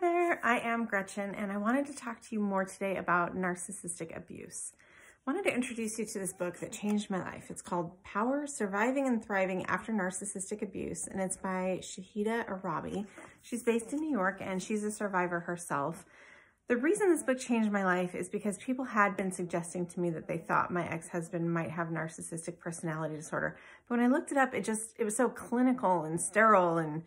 there, I am Gretchen, and I wanted to talk to you more today about narcissistic abuse. I wanted to introduce you to this book that changed my life. It's called Power, Surviving and Thriving After Narcissistic Abuse, and it's by Shahida Arabi. She's based in New York, and she's a survivor herself. The reason this book changed my life is because people had been suggesting to me that they thought my ex-husband might have narcissistic personality disorder. But when I looked it up, it was so clinical and sterile, and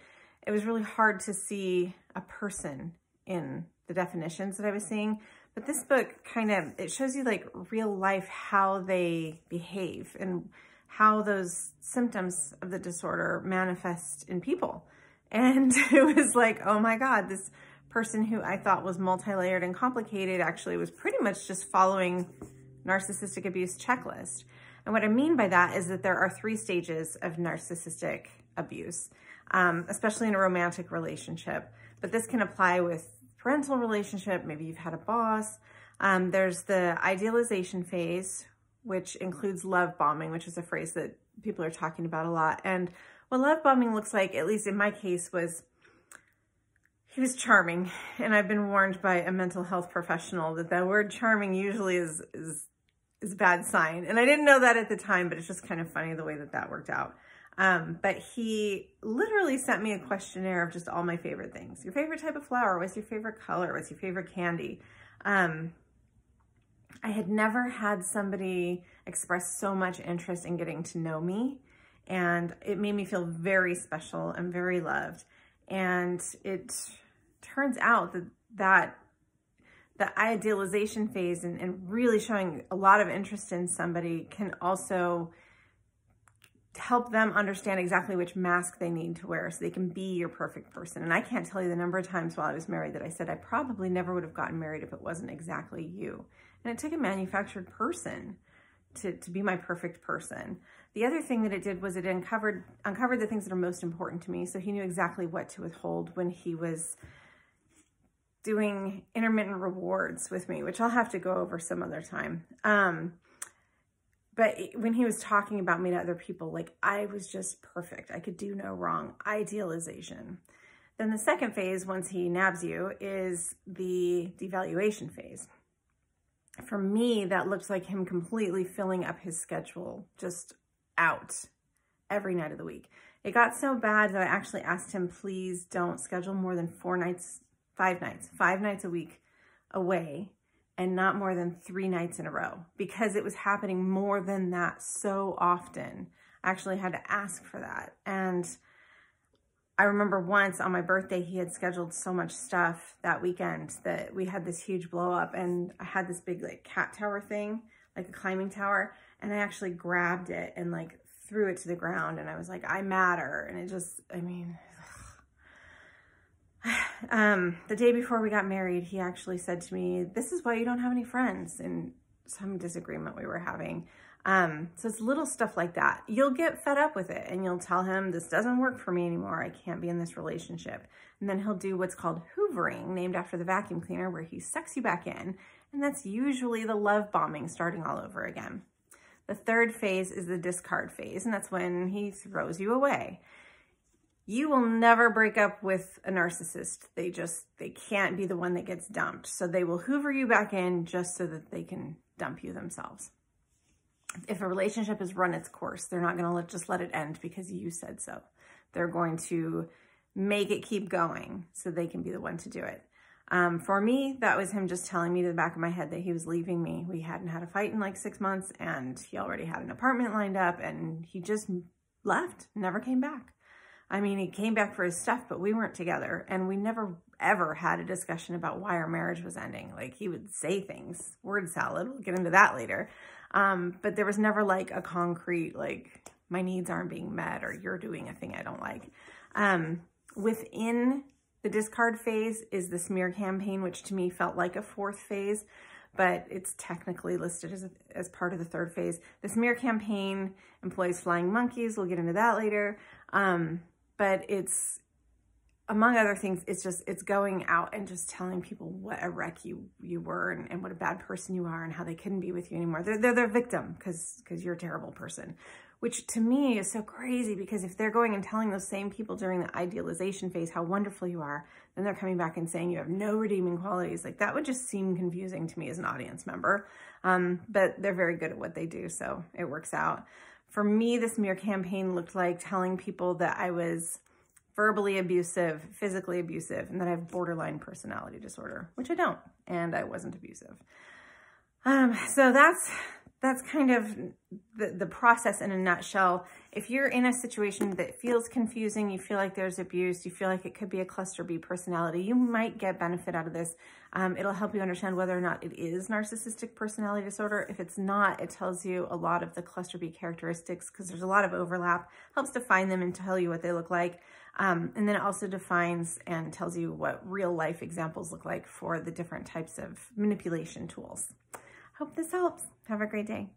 it was really hard to see a person in the definitions that I was seeing. But this book it shows you like real life how they behave and how those symptoms of the disorder manifest in people. And it was like, oh my God, this person who I thought was multi-layered and complicated actually was pretty much just following narcissistic abuse checklist. And what I mean by that is that there are 3 stages of narcissistic abuse, especially in a romantic relationship. But this can apply with parental relationship. Maybe you've had a boss. There's the idealization phase, which includes love bombing, which is a phrase that people are talking about a lot. And what love bombing looks like, at least in my case, was he was charming. And I've been warned by a mental health professional that the word charming usually is a bad sign. And I didn't know that at the time, but it's just kind of funny the way that that worked out. But he literally sent me a questionnaire of just all my favorite things. Your favorite type of flower? What's your favorite color? What's your favorite candy? I had never had somebody express so much interest in getting to know me, and it made me feel very special and very loved. And it turns out that the idealization phase and really showing a lot of interest in somebody can also help them understand exactly which mask they need to wear so they can be your perfect person. And I can't tell you the number of times while I was married that I said I probably never would have gotten married if it wasn't exactly you. And it took a manufactured person to be my perfect person. The other thing that it did was it uncovered the things that are most important to me. So he knew exactly what to withhold when he was doing intermittent rewards with me, which I'll have to go over some other time. But when he was talking about me to other people, like I was just perfect. I could do no wrong. Idealization. Then the second phase, once he nabs you, is the devaluation phase. For me, that looked like him completely filling up his schedule, just out every night of the week. It got so bad that I actually asked him, please don't schedule more than 5 nights a week away, and not more than 3 nights in a row, because it was happening more than that so often. I actually had to ask for that. And I remember once on my birthday, he had scheduled so much stuff that weekend that we had this huge blow up, and I had this big like cat tower thing, like a climbing tower. And I actually grabbed it and like threw it to the ground. And I was like, I matter. And it just, I mean, the day before we got married, he actually said to me, this is why you don't have any friends, in some disagreement we were having. So it's little stuff like that. You'll get fed up with it and you'll tell him, this doesn't work for me anymore. I can't be in this relationship. And then he'll do what's called hoovering, named after the vacuum cleaner, where he sucks you back in. And that's usually the love bombing starting all over again. The third phase is the discard phase, and that's when he throws you away. You will never break up with a narcissist. They can't be the one that gets dumped. So they will hoover you back in just so that they can dump you themselves. If a relationship has run its course, they're not going to just let it end because you said so. They're going to make it keep going so they can be the one to do it. For me, that was him just telling me to the back of my head that he was leaving me. We hadn't had a fight in like 6 months, and he already had an apartment lined up, and he just left, never came back. I mean, he came back for his stuff, but we weren't together, and we never ever had a discussion about why our marriage was ending. Like, he would say things, word salad, we'll get into that later. But there was never like a concrete, like, my needs aren't being met, or you're doing a thing I don't like. Within the discard phase is the smear campaign, which to me felt like a 4th phase, but it's technically listed as part of the 3rd phase. The smear campaign employs flying monkeys. We'll get into that later. But it's, among other things, it's going out and just telling people what a wreck you were, and what a bad person you are, and how they couldn't be with you anymore. They're their victim because you're a terrible person. which to me is so crazy, because if they're going and telling those same people during the idealization phase how wonderful you are, then they're coming back and saying you have no redeeming qualities. Like, that would just seem confusing to me as an audience member. But they're very good at what they do, so it works out. For me, the smear campaign looked like telling people that I was verbally abusive, physically abusive, and that I have borderline personality disorder, which I don't, and I wasn't abusive. So that's kind of the process in a nutshell. If you're in a situation that feels confusing, you feel like there's abuse, you feel like it could be a cluster B personality, you might get benefit out of this. It'll help you understand whether or not it is narcissistic personality disorder. If it's not, it tells you a lot of the cluster B characteristics, because there's a lot of overlap, helps define them and tell you what they look like. And then it also defines and tells you what real life examples look like for the different types of manipulation tools. Hope this helps. Have a great day.